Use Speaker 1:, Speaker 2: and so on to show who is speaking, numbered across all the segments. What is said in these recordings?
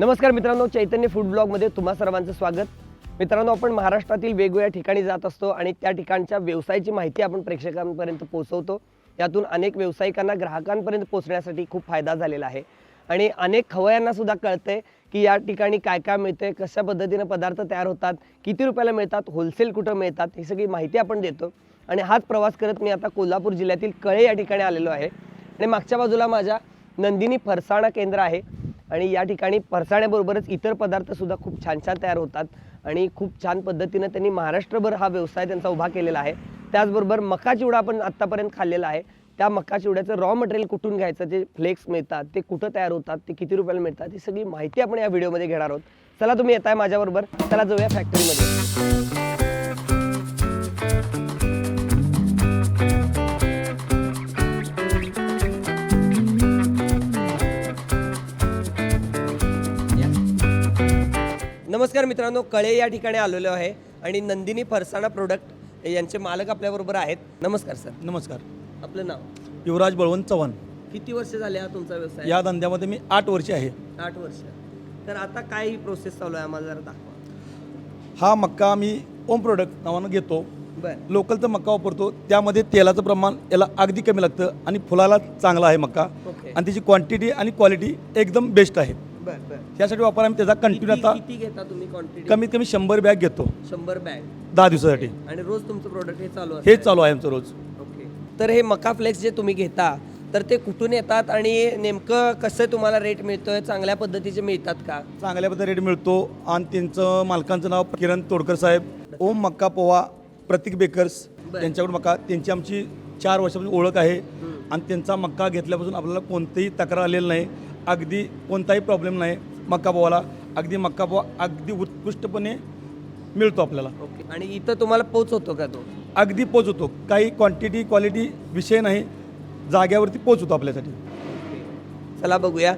Speaker 1: नमस्कार मित्रांनो, चैतन्य फूड ब्लॉगमध्ये तुम्हा सर्वांचं स्वागत। मित्रांनो, आपण महाराष्ट्रातील वेगवेगळ्या ठिकाणी जात असतो आणि त्या ठिकाणच्या व्यवसायाची माहिती आपण प्रेक्षकांपर्यंत पोहोचवतो। यातून अनेक व्यावसायिकांना ग्राहकांपर्यंत पोहोचण्यासाठी खूप फायदा झालेला आहे आणि अनेक खवय्यांना सुद्धा कळते की या ठिकाणी काय काय मिळते, कशा पद्धतीने पदार्थ तयार होतात, किती रुपयाला मिळतात, होलसेल कुठे मिळतात, ही सगळी माहिती आपण देतो। आणि हाच प्रवास करत मी आता कोल्हापूर जिल्ह्यातील कळे या ठिकाणी आलेलो आहे आणि मागच्या बाजूला माझ्या नंदिनी फरसाणा केंद्र आहे आणि या ठिकाणी फरसाण्याबरोबरच इतर पदार्थ सुद्धा खूप छान छान तयार होतात आणि खूप छान पद्धतीने त्यांनी महाराष्ट्रभर हा व्यवसाय त्यांचा उभा केलेला आहे। त्याचबरोबर मका चिवडा आपण आत्तापर्यंत खाल्लेला आहे, त्या मका चिवड्याचं रॉ मटेरियल कुठून घ्यायचं, जे फ्लेक्स मिळतात ते कुठं तयार होतात, ते किती रुपयाला मिळतात, ही सगळी माहिती आपण या व्हिडिओमध्ये घेणार आहोत। चला तुम्ही येताय माझ्याबरोबर, चला जाऊया फॅक्टरीमध्ये। नमस्कार मित्रांनो, कळे या ठिकाणी आलेलो आहे आणि नंदिनी फरसाणा प्रोडक्ट यांचे मालक आपल्याबरोबर आहेत। नमस्कार सर।
Speaker 2: नमस्कार,
Speaker 1: आपलं नाव?
Speaker 2: युवराज बळवंत चव्हाण।
Speaker 1: किती वर्ष झाले हा तुमचा व्यवसाय?
Speaker 2: या धंद्यामध्ये मी 8 वर्षे आहे।
Speaker 1: 8 वर्ष। तर आता काय ही प्रोसेस चालू आहे, आम्हाला जरा दाखवा।
Speaker 2: हा मक्का मी ओम प्रोडक्ट नावानं घेतो।
Speaker 1: बरं
Speaker 2: लोकलचा मक्का वापरतो, त्यामध्ये तेलाचं प्रमाण याला अगदी कमी लागतं आणि फुलाला चांगला आहे मक्का
Speaker 1: ओके।
Speaker 2: आणि त्याची क्वांटिटी आणि क्वालिटी एकदम बेस्ट आहे।
Speaker 1: बरं बरं।
Speaker 2: त्यासाठी वापर आम्ही त्याचा कंटिन्यू आता
Speaker 1: किती घेता तुम्ही क्वांटिटी?
Speaker 2: कमीत कमी 100 बॅग घेतो
Speaker 1: 100 बॅग
Speaker 2: 10 दिवसासाठी।
Speaker 1: आणि रोज तुमचं प्रोडक्ट हे चालू असतं?
Speaker 2: हे चालू आहे आमचं रोज।
Speaker 1: ओके। तर हे मका फ्लेक्स जे तुम्ही घेता तर ते कुठून येतात आणि नेमकं कसं तुम्हाला रेट मिळतोय, चांगल्या पद्धतीचे मिळतात का?
Speaker 2: चांगल्या पद्धतीने रेट मिळतो आणि त्यांचं मालकांचं नाव किरण तोडकर साहेब, ओम मक्का पोहा, प्रतीक बेकर्स यांच्याकडून मक्का, त्यांची आमची 4 वर्षापासून ओळख आहे आणि त्यांचा मक्का घेतल्यापासून आपल्याला कोणतीही तक्रार आलेली नाही, अगदी कोणताही प्रॉब्लेम नाही। मक्का पोहाला अगदी मक्का पोहा अगदी उत्कृष्टपणे मिळतो आपल्याला।
Speaker 1: ओके। आणि इथं तुम्हाला पोच होतो का तो?
Speaker 2: अगदी पोच होतो, काही क्वांटिटी क्वालिटी विषय नाही, जाग्यावरती पोच होतो आपल्यासाठी।
Speaker 1: चला बघूया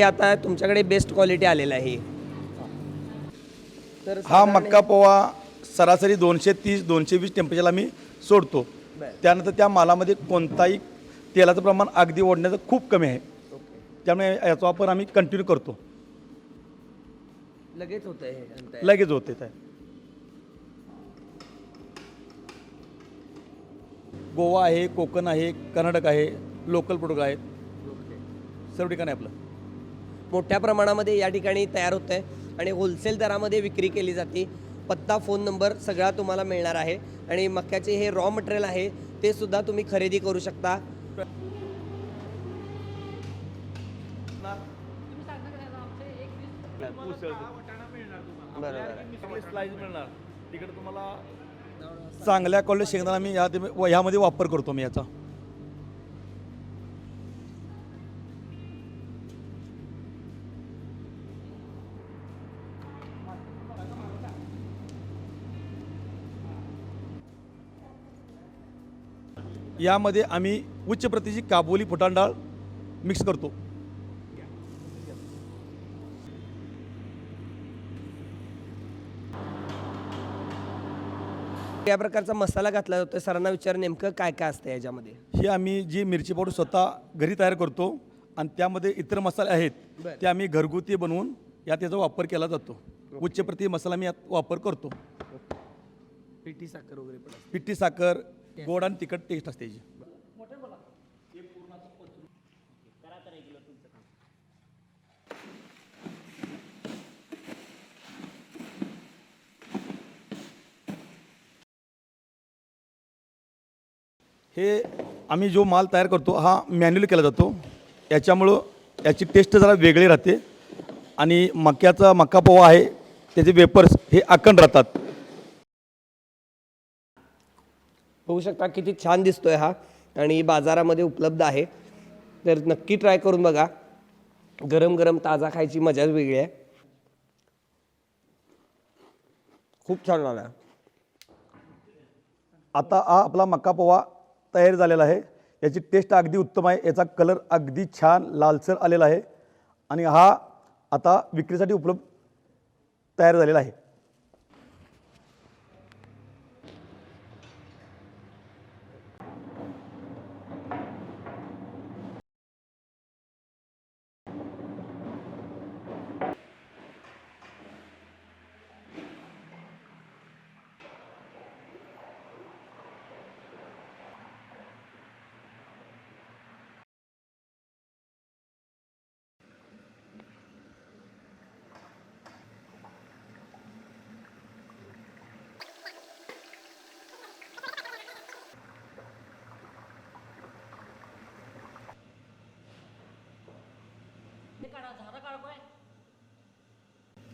Speaker 1: आता तुमच्याकडे बेस्ट क्वालिटी आलेला आहे। तर
Speaker 2: हा मक्का पोहा सरासरी 230-220 टेम्परेचरला मी सोडतो। त्यानंतर त्या मालामध्ये कोणताही तेलाचं प्रमाण अगदी ओढण्याचं खूप कमी आहे, त्यामुळे याचा वापर आम्ही कंटिन्यू करतो।
Speaker 1: लगेच होतं हे?
Speaker 2: लगेच होते आहे। गोवा आहे, कोकण आहे, कर्नाटक आहे, लोकल प्रोडक्ट आहेत, सर्व ठिकाणी आपलं
Speaker 1: मोठ्या प्रमाणामध्ये या ठिकाणी तयार होतं आहे आणि होलसेल दरामध्ये विक्री केली जाते। पत्ता, फोन नंबर सगळा तुम्हाला मिळणार आहे आणि मक्याचे हे रॉ मटेरियल आहे ते सुद्धा तुम्ही खरेदी करू शकता।
Speaker 2: तिकडे तुम्हाला चांगल्या क्वालिटी शेंगदाणा मी ह्यामध्ये वापर करतो मी याचा। यामध्ये आम्ही उच्च प्रतीची काबुली फुटाण डाळ मिक्स करतो।
Speaker 1: या प्रकारचा मसाला घातला जातो। सरांना विचार, नेमकं काय काय असतं याच्यामध्ये?
Speaker 2: ही आम्ही जी मिरची पावडर स्वतः घरी तयार करतो आणि त्यामध्ये इतर मसाले आहेत ते आम्ही घरगुती बनवून यात याचा वापर केला जातो। उच्च प्रती मसाला मी यात वापर करतो।
Speaker 1: पिठी साखर वगैरे पण असते?
Speaker 2: पिठी साखर, गोड आणि तिखट टेस्ट असते याची। हे आम्ही जो माल तयार करतो हा मॅन्युअली केला जातो, याच्यामुळं याची टेस्ट जरा वेगळी राहते आणि मक्का पोहा आहे त्याचे वेपर्स हे अखंड राहतात।
Speaker 1: बघू शकता किती छान दिसतोय हा आणि बाजारामध्ये उपलब्ध आहे, तर नक्की ट्राय करून बघा। गरम गरम ताजा खायची मजाच वेगळी आहे। खूप छान झाला।
Speaker 2: आता हा आपला मक्का पोहा तयार झालेला आहे, याची टेस्ट अगदी उत्तम आहे, याचा कलर अगदी छान लालसर आलेला आहे आणि हा आता विक्रीसाठी उपलब्ध तयार झालेला आहे।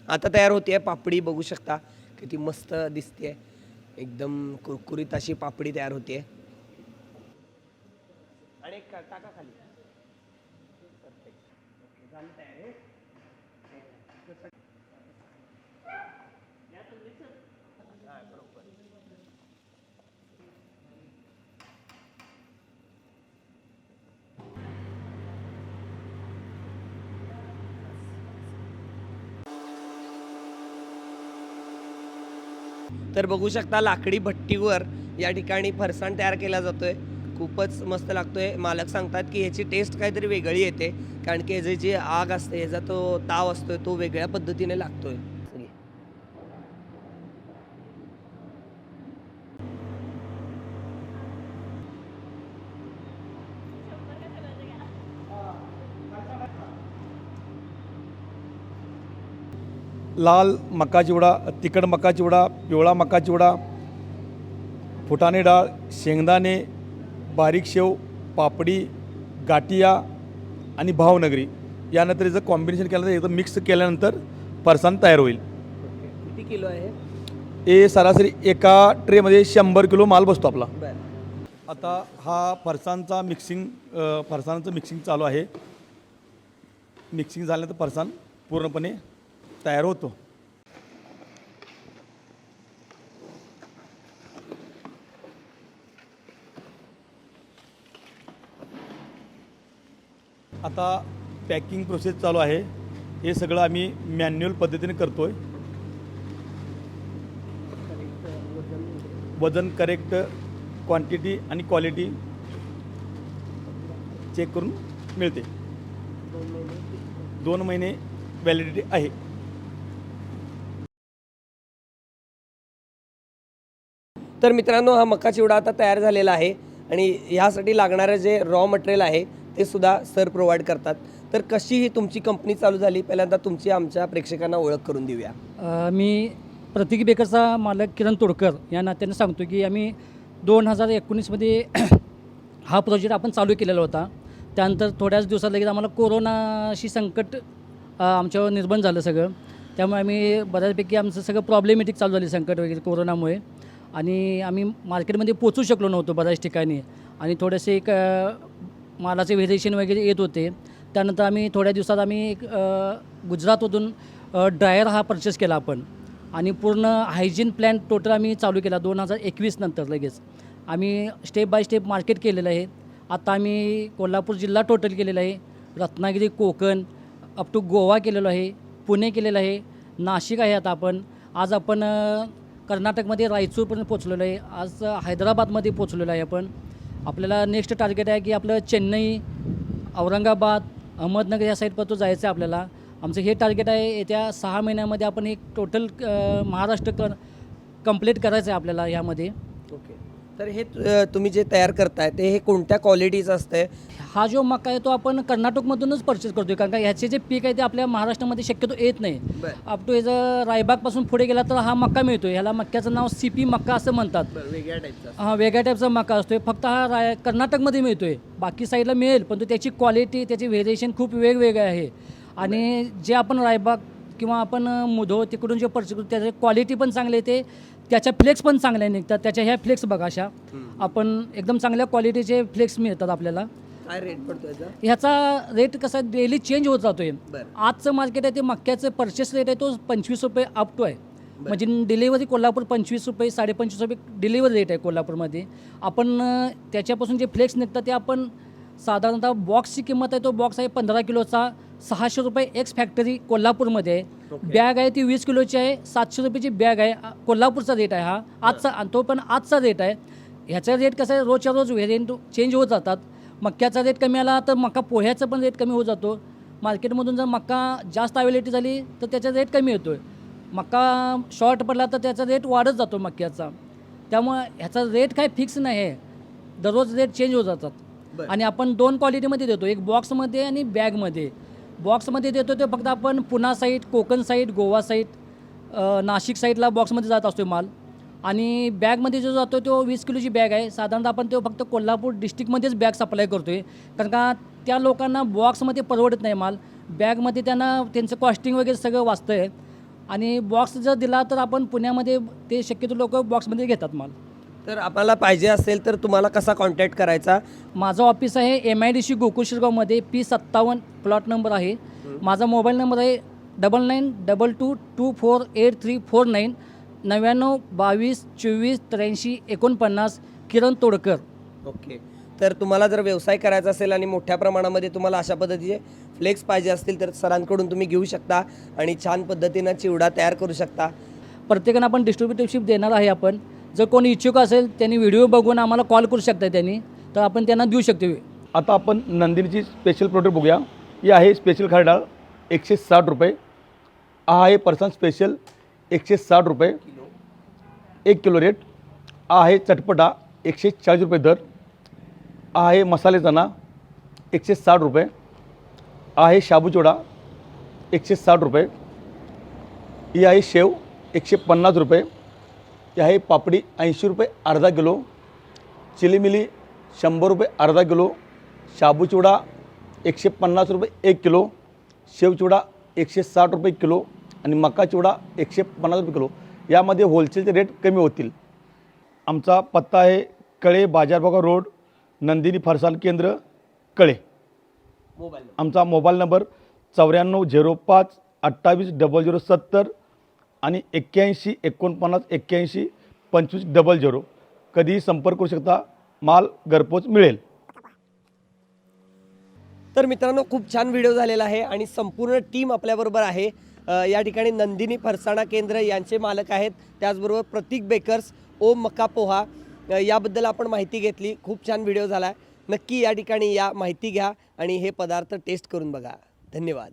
Speaker 1: आता तयार होते पापडी, बघू शकता किती मस्त दिसते, एकदम कुरकुरीत अशी पापडी तयार होते. आणि टाका खाली. झालं तयार आहे. तर बघू शकता लाकडी भट्टीवर या ठिकाणी फरसाण तयार केला जातोय. खूपच मस्त लागतोय. मालक सांगतात की ह्याची टेस्ट काहीतरी वेगळी येते, कारण की ह्याची जी आग असते, ह्याचा तो ताव असतोय, तो वेगळ्या पद्धतीने लागतोय.
Speaker 2: लाल मका चिवडा, तिखट मका चिवडा, पिवळा मका चिवडा, फुटाणे डाळ, शेंगदाणे, बारीक शेव, पापडी, गाठिया आणि भावनगरी यानंतर याचं कॉम्बिनेशन केल्यानंतर एकदम मिक्स केल्यानंतर फरसाण तयार होईल.
Speaker 1: किती किलो आहे
Speaker 2: हे सरासरी एका ट्रेमध्ये 100 किलो माल बसतो आपला.
Speaker 1: बरं.
Speaker 2: आता हा फरसाणाचं मिक्सिंग चालू आहे. मिक्सिंग झाल्यानंतर फरसाण पूर्णपणे तयार होतो. आता पॅकिंग प्रोसेस चालू आहे. हे सगळं आम्ही मॅन्युअल पद्धतीने करतोय. वजन करेक्ट, क्वांटिटी आणि क्वालिटी चेक करून मिळते. 2 महिने व्हॅलिडिटी आहे.
Speaker 1: तर मित्रांनो, हा मका चिवडा आता तयार झालेला आहे आणि ह्यासाठी लागणारं जे रॉ मटेरियल आहे ते सुद्धा सर प्रोव्हाइड करतात. तर कशी ही तुमची कंपनी चालू झाली, पहिल्यांदा तुमची आमच्या प्रेक्षकांना ओळख करून देऊया.
Speaker 3: मी प्रतीक बेकरचा मालक किरण तोडकर या नात्याने सांगतो की आम्ही 2019मध्ये हा प्रोजेक्ट आपण चालू केलेला होता. त्यानंतर थोड्याच दिवसात लगेच आम्हाला कोरोनाशी संकट आमच्यावर निर्माण झालं सगळं. त्यामुळे आम्ही बऱ्याचपैकी आमचं सगळं प्रॉब्लेमॅटिक चालू झाली संकट वगैरे कोरोनामुळे, आणि आम्ही मार्केटमध्ये पोचू शकलो नव्हतो बऱ्याच ठिकाणी, आणि थोडेसे एक मालाचे व्हेरिएशन वगैरे येत होते. त्यानंतर आम्ही थोड्या दिवसात आम्ही गुजरातमधून ड्रायर हा परचेस केला आपण, आणि पूर्ण हायजीन प्लॅन टोटल आम्ही चालू केला 2021 नंतर. लगेच आम्ही स्टेप बाय स्टेप मार्केट केलेलं आहे. आता आम्ही कोल्हापूर जिल्हा टोटल केलेला आहे, रत्नागिरी, कोकण, अप टू गोवा केलेलो आहे, पुणे केलेलं आहे, नाशिक आहे. आता आज आपण कर्नाटकमध्ये रायचूरपर्यंत पोचलेलो आहे. आज हैदराबादमध्ये पोचलेलो आहे आपण. आपल्याला नेक्स्ट टार्गेट आहे की आपलं चेन्नई, औरंगाबाद, अहमदनगर या साईडपर्यंत जायचं आहे आपल्याला. आमचं हे टार्गेट आहे. येत्या 6 महिन्यामध्ये आपण एक टोटल महाराष्ट्र कंप्लीट करायचं आहे आपल्याला ह्यामध्ये.
Speaker 1: ओके. तर हे तुम्ही जे तयार करताय ते हे कोणत्या क्वालिटीचं असतंय?
Speaker 3: हा जो मका आहे तो आपण कर्नाटकमधूनच परचेस करतो आहे, कारण का ह्याचे जे पीक आहे ते आपल्या महाराष्ट्रामध्ये शक्यतो येत नाही. अप टू याचं रायबागपासून पुढे गेला तर हा मक्का मिळतो. ह्याला मक्याचं नाव CP मक्का असं म्हणतात.
Speaker 1: वेगळ्या टाईपचा.
Speaker 3: हा वेगळ्या टाईपचा मका असतो आहे. फक्त हा कर्नाटकमध्ये मिळतो आहे. बाकी साईडला मिळेल, पण त्याची क्वालिटी, त्याची व्हेरिएशन खूप वेगवेगळे आहे. आणि जे आपण रायबाग किंवा आपण मुधो तिकडून जे परचेस करतो त्याची क्वालिटी पण चांगली येते, त्याच्या फ्लेक्स पण चांगल्या निघतात. त्याच्या ह्या फ्लेक्स बघा, अशा आपण एकदम चांगल्या क्वालिटीचे फ्लेक्स मिळतात आपल्याला.
Speaker 1: काय रेट पडतो
Speaker 3: ह्याचा रेट कसा डेली चेंज होत जातो आहे.
Speaker 1: बरं.
Speaker 3: आजचं मार्केट आहे ते मक्याचं परचेस रेट आहे तो 25 रुपये अप टू आहे. म्हणजे डिलिव्हरी कोल्हापूर 25 रुपये, 25.5 रुपये डिलिव्हरी रेट आहे कोल्हापूरमध्ये. आपण त्याच्यापासून जे फ्लेक्स निघतात ते आपण साधारणतः बॉक्सची किंमत आहे, तो बॉक्स आहे 15 किलोचा, 600 रुपये एक्स फॅक्टरी कोल्हापूरमध्ये आहे. बॅग आहे ती 20 किलोची आहे, 700 रुपयाची बॅग आहे. कोल्हापूरचा रेट आहे हा आजचा, आणि तो पण आजचा रेट आहे. ह्याचा रेट कसा आहे, रोजच्या रोज व्हेरियंट चेंज होत जातात. मक्याचा रेट कमी आला तर मका पोह्याचा पण रेट कमी होत जातो. मार्केटमधून जर मका जास्त अवेलेबिलिटी झाली तर त्याचा रेट कमी होतो आहे. मका शॉर्ट पडला तर त्याचा रेट वाढत जातो मक्याचा. त्यामुळे ह्याचा रेट काय फिक्स नाही आहे, दररोज रेट चेंज होत जातात. आणि आपण 2 क्वालिटीमध्ये देतो, एक बॉक्समध्ये आणि बॅगमध्ये. बॉक्समध्ये देतो ते फक्त आपण Pune side, Konkan side, Goa side, Nashik साईडला बॉक्समध्ये जात असतो माल. आणि बॅगमध्ये जो जातो तो 20 किलोची बॅग आहे. साधारणतः आपण तो फक्त कोल्हापूर डिस्ट्रिक्टमध्येच बॅग सप्लाय करतो आहे, कारण का त्या लोकांना बॉक्समध्ये परवडत नाही माल. बॅगमध्ये त्यांना त्यांचं कॉस्टिंग वगैरे सगळं वाचतं आहे. आणि बॉक्स जर दिला तर आपण पुण्यामध्ये ते शक्यतो लोक बॉक्समध्ये घेतात माल.
Speaker 1: तर आपल्याला पाहिजे असेल तर तुम्हाला कसा कॉन्टॅक्ट करायचा?
Speaker 3: माझं ऑफिस आहे MIDC गोकुळ शिरगावमध्ये P57 प्लॉट नंबर आहे. माझा मोबाईल नंबर आहे 9922248349 9922248349 किरण तोडकर.
Speaker 1: ओके. तर तुम्हाला जर व्यवसाय करायचा असेल आणि मोठ्या प्रमाणामध्ये तुम्हाला अशा पद्धतीचे फ्लेक्स पाहिजे असतील तर सरांकडून तुम्ही घेऊ शकता आणि छान पद्धतीनं चिवडा तयार करू शकता.
Speaker 3: प्रत्येकानं आपण डिस्ट्रीब्युटरशिप देणार आहे. आपण जर कोणी इच्छुक असेल त्यांनी व्हिडिओ बघून आम्हाला कॉल करू शकता त्यांनी, तर आपण त्यांना देऊ शकतो.
Speaker 2: आता आपण नंदिनीची स्पेशल प्रोडक्ट बघूया. ही आहे स्पेशल खरड डाळ 160 रुपये. हा आहे फरसाण स्पेशल 160 रुपये 1 किलो रेट. हा आहे चटपटा 140 रुपये दर. हा आहे मसाले चना 160 रुपये. हा आहे शाबू चिवडा 160 रुपये. ही आहे शेव 150 रुपये. ही आहे पापडी 80 रुपये अर्धा किलो. चिलीमिली 100 रुपये अर्धा किलो. शाबू चिवडा 150 रुपये 1 किलो. शेव चिवडा 160 रुपये किलो आणि मका चिवडा 150 रुपये किलो. यामध्ये होलसेलचे रेट कमी होतील. आमचा पत्ता आहे कळे बाजारभागा रोड, नंदिनी फरसाण केंद्र, कळे. आमचा मोबाईल नंबर 9405 280070 आणि 81 49 81 25 00. कधीही संपर्क करू शकता. माल घरपोच मिळेल.
Speaker 1: तर मित्रांनो, खूप छान व्हिडिओ झालेला आहे आणि संपूर्ण टीम आपल्याबरोबर आहे. या ठिकाणी नंदिनी फरसाणा केंद्र यांचे मालक आहेत, त्याचबरोबर प्रतीक बेकर्स, ओम मका पोहा याबद्दल आपण माहिती घेतली. खूप छान व्हिडिओ झाला आहे. नक्की या ठिकाणी या, माहिती घ्या आणि हे पदार्थ टेस्ट करून बघा. धन्यवाद.